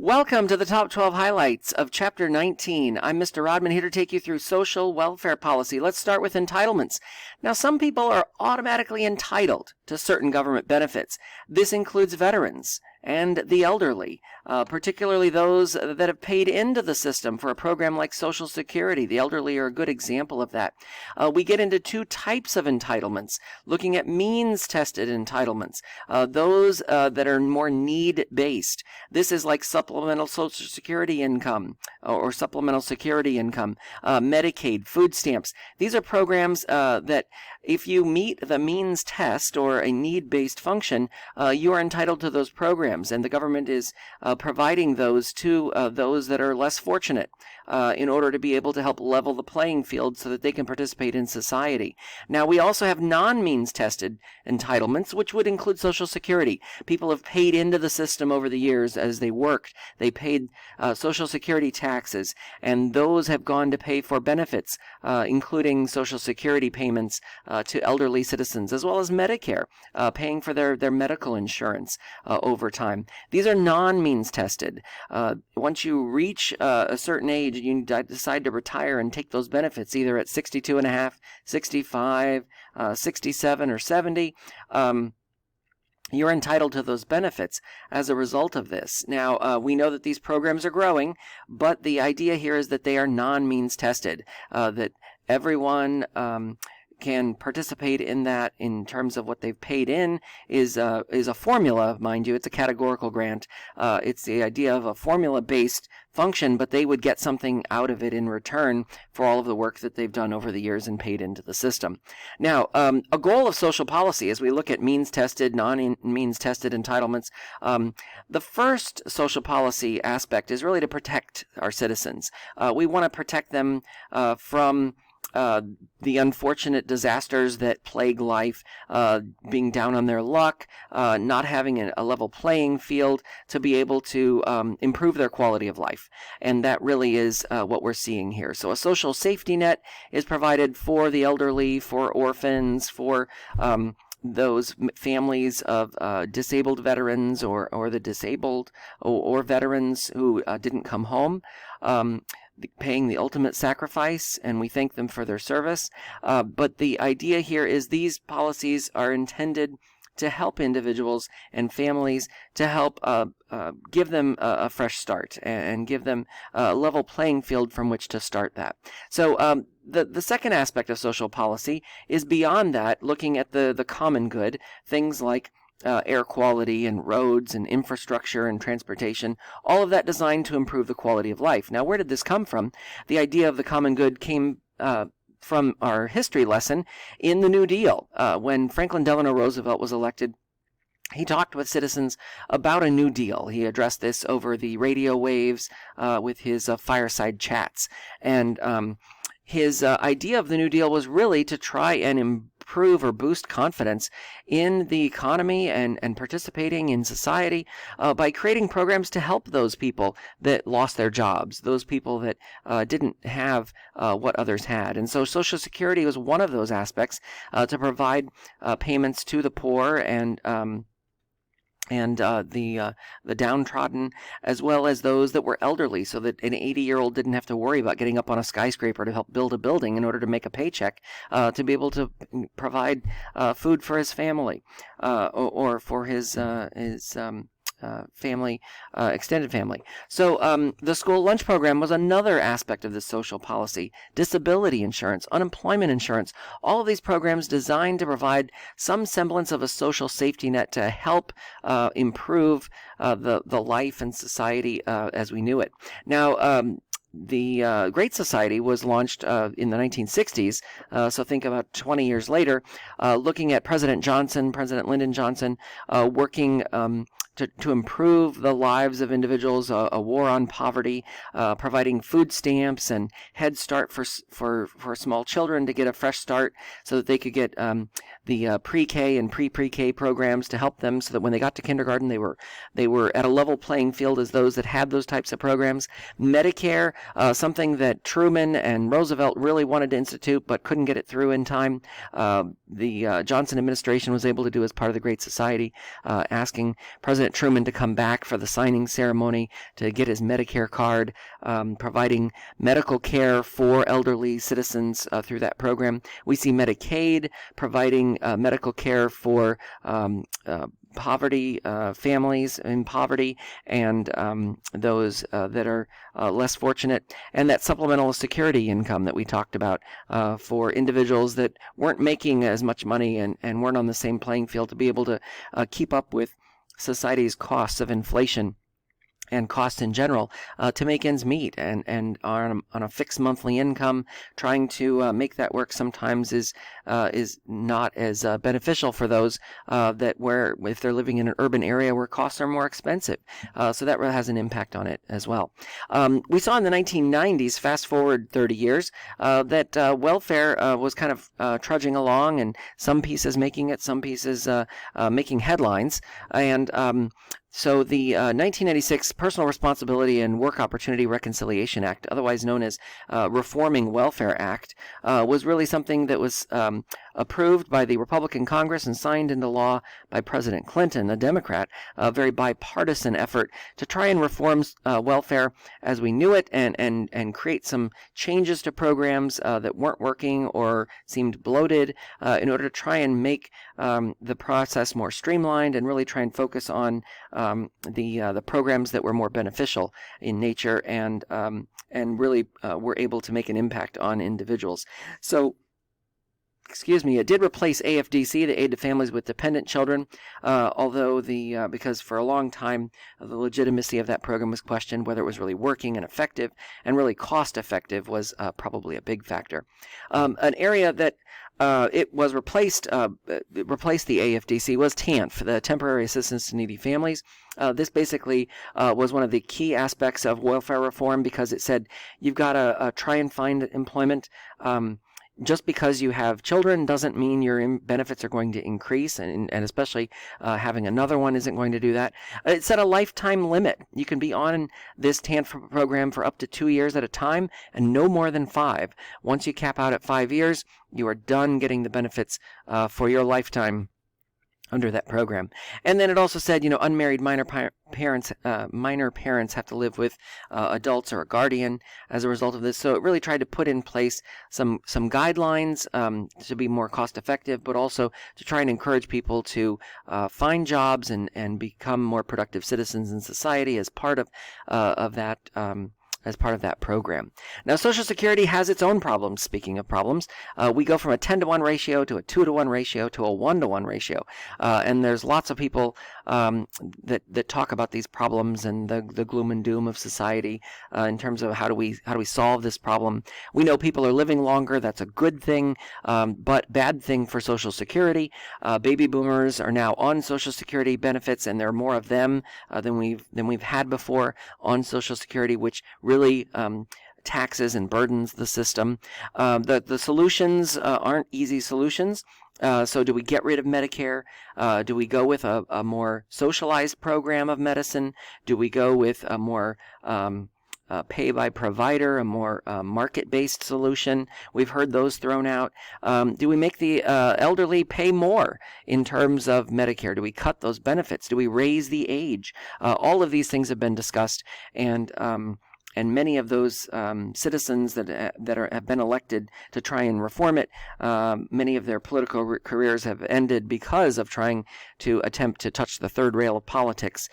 Welcome to the Top 12 Highlights of Chapter 19. I'm Mr. Rodman, here to take you through social welfare policy. Let's start with entitlements. Now, some people are automatically entitled to certain government benefits. This includes veterans and the elderly, particularly those that have paid into the system for a program like Social Security. The elderly are a good example of that. We get into two types of entitlements, looking at means-tested entitlements, those that are more need-based. This is like supplemental Social Security income or supplemental security income, Medicaid, food stamps. These are programs that if you meet the means test or a need-based function, you are entitled to those programs, and the government is providing those to those that are less fortunate in order to be able to help level the playing field so that they can participate in society. Now, we also have non-means tested entitlements, which would include Social Security. People have paid into the system over the years as they worked. They paid Social Security taxes, and those have gone to pay for benefits, including Social Security payments to elderly citizens, as well as Medicare, paying for their medical insurance over time. These are non-means tested. Once you reach a certain age, you decide to retire and take those benefits either at 62 and a half, 65, 67, or 70. You're entitled to those benefits as a result of this. Now, we know that these programs are growing, but the idea here is that they are non-means tested, that everyone can participate in that in terms of what they've paid in is a formula, mind you. It's a categorical grant. It's the idea of a formula-based function, but they would get something out of it in return for all of the work that they've done over the years and paid into the system. Now, a goal of social policy, as we look at means-tested, non-means-tested entitlements, the first social policy aspect is really to protect our citizens. We want to protect them from the unfortunate disasters that plague life, being down on their luck, not having a level playing field to be able to improve their quality of life. And that really is what we're seeing here. So a social safety net is provided for the elderly, for orphans, for those families of disabled veterans or the disabled or veterans who didn't come home. Paying the ultimate sacrifice, and we thank them for their service. But the idea here is these policies are intended to help individuals and families, to help give them a fresh start and give them a level playing field from which to start that. So the second aspect of social policy is beyond that, looking at the common good, things like air quality and roads and infrastructure and transportation, all of that designed to improve the quality of life. Now, where did this come from? The idea of the common good came from our history lesson in the New Deal. When Franklin Delano Roosevelt was elected, he talked with citizens about a New Deal. He addressed this over the radio waves with his fireside chats. And his idea of the New Deal was really to try and improve or boost confidence in the economy and participating in society by creating programs to help those people that lost their jobs, those people that didn't have what others had. And so Social Security was one of those aspects to provide payments to the poor and the downtrodden, as well as those that were elderly, so that an 80-year-old didn't have to worry about getting up on a skyscraper to help build a building in order to make a paycheck, to be able to provide food for his family or for his family, extended family. So the school lunch program was another aspect of this social policy. Disability insurance, unemployment insurance, all of these programs designed to provide some semblance of a social safety net to help improve the life and society as we knew it. Now, the Great Society was launched in the 1960s, so think about 20 years later, looking at President Lyndon Johnson, working to improve the lives of individuals, a war on poverty, providing food stamps and Head Start for small children to get a fresh start so that they could get pre-K and pre-K programs to help them so that when they got to kindergarten, they were at a level playing field as those that had those types of programs. Medicare, something that Truman and Roosevelt really wanted to institute but couldn't get it through in time. The Johnson administration was able to do as part of the Great Society, asking President Truman to come back for the signing ceremony to get his Medicare card, providing medical care for elderly citizens through that program. We see Medicaid providing medical care for poverty, families in poverty, and those that are less fortunate, and that supplemental security income that we talked about for individuals that weren't making as much money and weren't on the same playing field to be able to keep up with society's costs of inflation and costs in general to make ends meet, and on a fixed monthly income, trying to make that work sometimes is not as beneficial for those if they're living in an urban area where costs are more expensive. So that really has an impact on it as well. We saw in the 1990s, fast forward 30 years, that welfare was kind of trudging along, and some pieces making it, some pieces making headlines, and so the 1996 Personal Responsibility and Work Opportunity Reconciliation Act, otherwise known as Reforming Welfare Act, was really something that was approved by the Republican Congress and signed into law by President Clinton, a Democrat, a very bipartisan effort to try and reform welfare as we knew it, and create some changes to programs that weren't working or seemed bloated in order to try and make the process more streamlined and really try and focus on the programs that were more beneficial in nature and really were able to make an impact on individuals. So, it did replace AFDC, the Aid to Families with Dependent Children, although because for a long time the legitimacy of that program was questioned, whether it was really working and effective, and really cost effective was probably a big factor. An area that it replaced the AFDC was TANF, the Temporary Assistance to Needy Families. This basically was one of the key aspects of welfare reform, because it said you've got to try and find employment. Just because you have children doesn't mean your benefits are going to increase, and especially having another one isn't going to do that. It set a lifetime limit. You can be on this TANF program for up to 2 years at a time, and no more than 5. Once you cap out at 5 years, you are done getting the benefits for your lifetime under that program. And then it also said, unmarried minor parents have to live with adults or a guardian as a result of this. So it really tried to put in place some guidelines to be more cost effective, but also to try and encourage people to find jobs and become more productive citizens in society as part of that. As part of that program. Now, Social Security has its own problems. Speaking of problems, we go from a 10-to-1 ratio to a 2-to-1 ratio to a 1-to-1 ratio. And there's lots of people that talk about these problems and the gloom and doom of society in terms of how do we solve this problem. We know people are living longer. That's a good thing, but bad thing for Social Security. Baby boomers are now on Social Security benefits, and there are more of them than we've had before on Social Security, which really taxes and burdens the system. The solutions aren't easy solutions. So do we get rid of Medicare? Do we go with a more socialized program of medicine? Do we go with a more pay by provider, a more market-based solution? We've heard those thrown out. Do we make the elderly pay more in terms of Medicare? Do we cut those benefits? Do we raise the age? All of these things have been discussed, and many of those citizens that have been elected to try and reform it, many of their political careers have ended because of trying to attempt to touch the third rail of politics,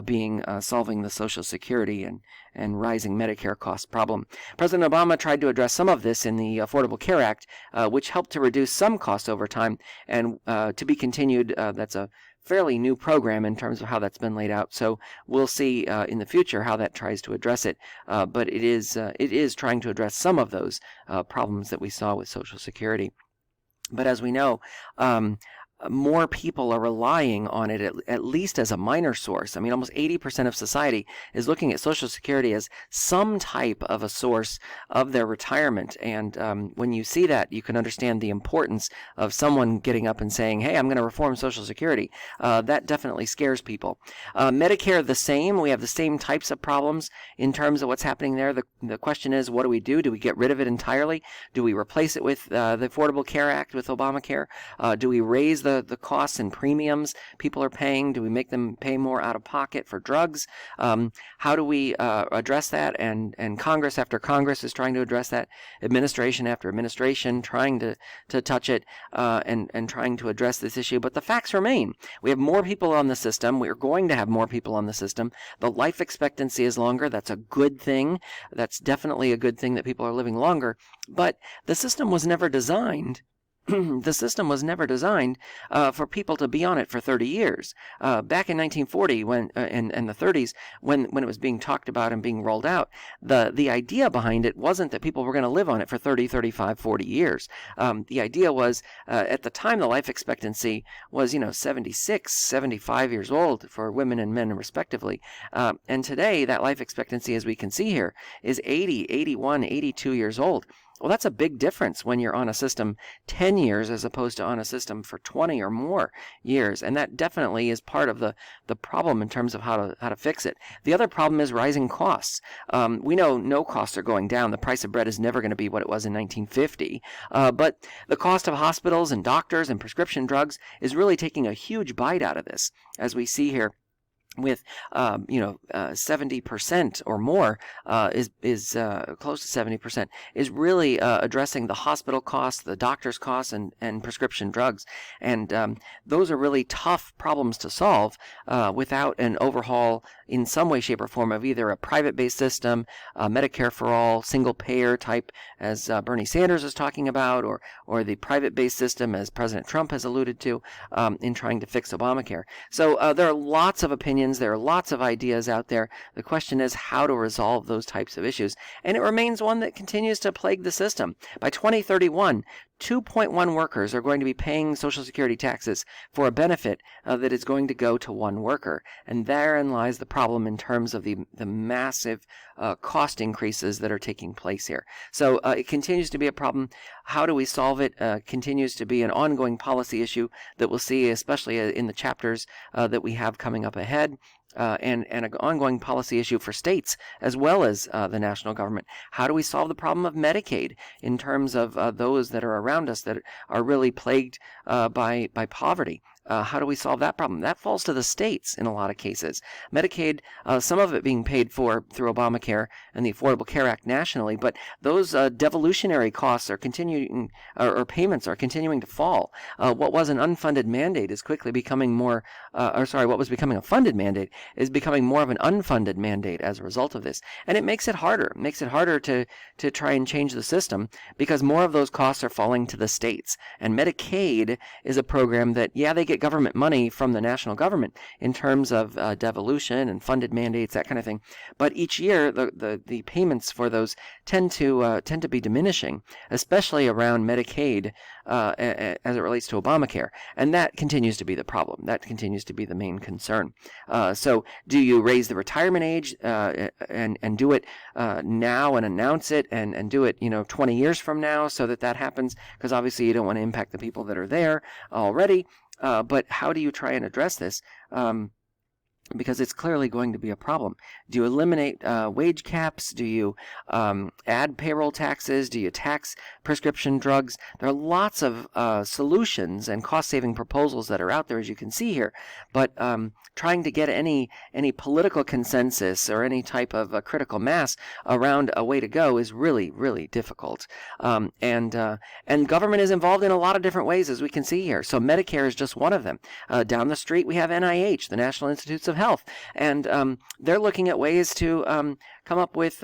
being solving the Social Security and rising Medicare cost problem. President Obama tried to address some of this in the Affordable Care Act, which helped to reduce some costs over time, and to be continued. That's a fairly new program in terms of how that's been laid out. So we'll see in the future how that tries to address it. But it is trying to address some of those problems that we saw with Social Security. But as we know, more people are relying on it at least as a minor source. I mean, almost 80% of society is looking at Social Security as some type of a source of their retirement. And when you see that, you can understand the importance of someone getting up and saying, hey, I'm going to reform Social Security. That definitely scares people. Medicare, the same. We have the same types of problems in terms of what's happening there. The question is, what do we do? Do we get rid of it entirely? Do we replace it with the Affordable Care Act, with Obamacare? Do we raise the costs and premiums people are paying? Do we make them pay more out of pocket for drugs? How do we address that? And Congress after Congress is trying to address that. Administration after administration trying to touch it and trying to address this issue. But the facts remain. We have more people on the system. We are going to have more people on the system. The life expectancy is longer. That's a good thing. That's definitely a good thing that people are living longer. But the system was never designed the system was never designed for people to be on it for 30 years. Back in 1940 and the 30s, when it was being talked about and being rolled out, the idea behind it wasn't that people were going to live on it for 30, 35, 40 years. The idea was, at the time, the life expectancy was, 76, 75 years old for women and men respectively. And today, that life expectancy, as we can see here, is 80, 81, 82 years old. Well, that's a big difference when you're on a system 10 years as opposed to on a system for 20 or more years. And that definitely is part of the problem in terms of how to fix it. The other problem is rising costs. We know no costs are going down. The price of bread is never going to be what it was in 1950. But the cost of hospitals and doctors and prescription drugs is really taking a huge bite out of this, as we see here. With 70% or more is close to 70% is really addressing the hospital costs, the doctor's costs, and prescription drugs, and those are really tough problems to solve without an overhaul in some way, shape, or form of either a private-based system, Medicare for all, single-payer type, as Bernie Sanders is talking about, or the private-based system, as President Trump has alluded to, in trying to fix Obamacare. So there are lots of opinions. There are lots of ideas out there. The question is how to resolve those types of issues. And it remains one that continues to plague the system. By 2031, 2.1 workers are going to be paying Social Security taxes for a benefit that is going to go to one worker. And therein lies the problem in terms of the massive cost increases that are taking place here. So it continues to be a problem. How do we solve it? Continues to be an ongoing policy issue that we'll see, especially in the chapters that we have coming up ahead. And an ongoing policy issue for states as well as the national government. How do we solve the problem of Medicaid in terms of those that are around us that are really plagued by poverty? How do we solve that problem? That falls to the states in a lot of cases. Medicaid, some of it being paid for through Obamacare and the Affordable Care Act nationally, but those devolutionary costs are continuing, or payments are continuing to fall. What was an unfunded mandate is quickly becoming more, what was becoming a funded mandate is becoming more of an unfunded mandate as a result of this. And it makes it harder. It makes it harder to try and change the system because more of those costs are falling to the states. And Medicaid is a program that, they get government money from the national government in terms of devolution and funded mandates, that kind of thing. But each year, the payments for those tend to be diminishing, especially around Medicaid as it relates to Obamacare. And that continues to be the problem. That continues to be the main concern. So do you raise the retirement age and do it now and announce it and do it 20 years from now so that happens? Because obviously you don't want to impact the people that are there already. But how do you try and address this? Because it's clearly going to be a problem. Do you eliminate wage caps? Do you add payroll taxes? Do you tax prescription drugs? There are lots of solutions and cost-saving proposals that are out there, as you can see here. But trying to get any political consensus or any type of critical mass around a way to go is really, really difficult. And government is involved in a lot of different ways, as we can see here. So Medicare is just one of them. Down the street, we have NIH, the National Institutes of Health, and they're looking at ways to come up with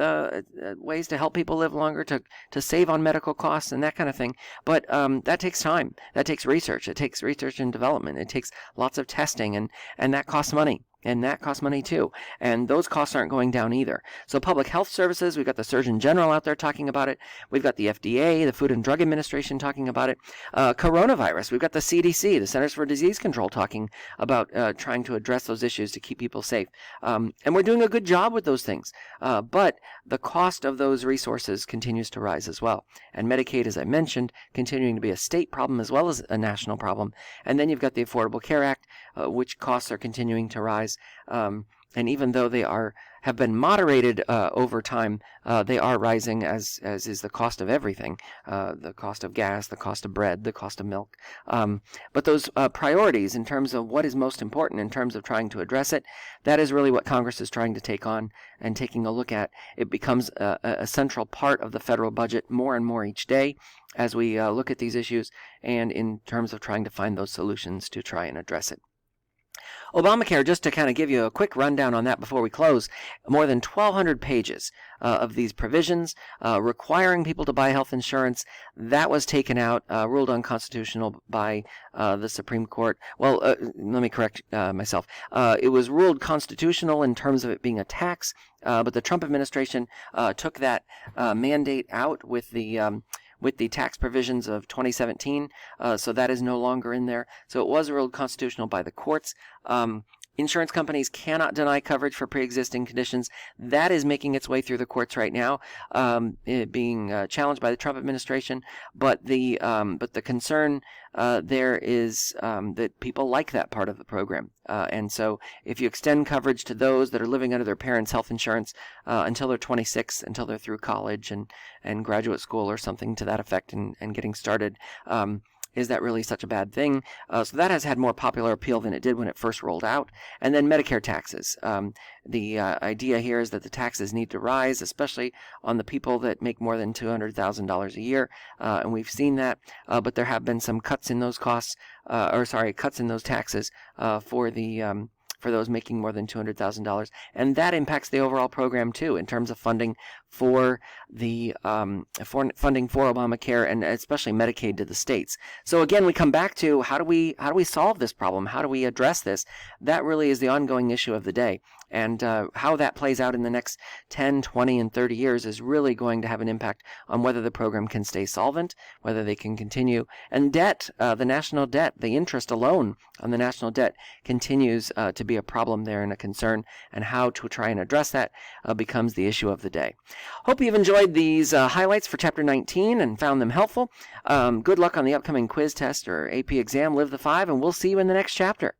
ways to help people live longer, to save on medical costs and that kind of thing. But that takes time. That takes research. It takes research and development. It takes lots of testing, and that costs money. And that costs money too. And those costs aren't going down either. So public health services, we've got the Surgeon General out there talking about it. We've got the FDA, the Food and Drug Administration talking about it. Coronavirus, we've got the CDC, the Centers for Disease Control, talking about trying to address those issues to keep people safe. And we're doing a good job with those things. But the cost of those resources continues to rise as well. And Medicaid, as I mentioned, continuing to be a state problem as well as a national problem. And then you've got the Affordable Care Act, which costs are continuing to rise. And even though they have been moderated over time, they are rising, as is the cost of everything, the cost of gas, the cost of bread, the cost of milk. But those priorities in terms of what is most important in terms of trying to address it, that is really what Congress is trying to take on and taking a look at. It becomes a central part of the federal budget more and more each day as we look at these issues and in terms of trying to find those solutions to try and address it. Obamacare, just to kind of give you a quick rundown on that before we close, more than 1,200 pages of these provisions requiring people to buy health insurance. That was taken out, ruled unconstitutional by the Supreme Court. Well, let me correct myself. It was ruled constitutional in terms of it being a tax, but the Trump administration took that mandate out with the tax provisions of 2017, so that is no longer in there. So it was ruled constitutional by the courts. Insurance companies cannot deny coverage for pre-existing conditions. That is making its way through the courts right now, it being challenged by the Trump administration. But the concern there is that people like that part of the program. And so if you extend coverage to those that are living under their parents' health insurance until they're 26, until they're through college and graduate school or something to that effect and getting started, is that really such a bad thing? So that has had more popular appeal than it did when it first rolled out. And then Medicare taxes. The idea here is that the taxes need to rise, especially on the people that make more than $200,000 a year. And we've seen that. But there have been some cuts in those costs, cuts in those taxes for those making more than $200,000, and that impacts the overall program too in terms of funding for the funding for Obamacare and especially Medicaid to the states. So again, we come back to how do we solve this problem? How do we address this? That really is the ongoing issue of the day, and how that plays out in the next 10, 20, and 30 years is really going to have an impact on whether the program can stay solvent, whether they can continue. And debt, the national debt, the interest alone on the national debt continues to be a problem there and a concern, and how to try and address that becomes the issue of the day. Hope you've enjoyed these highlights for Chapter 19 and found them helpful. Good luck on the upcoming quiz test or AP exam. Live the 5, and we'll see you in the next chapter.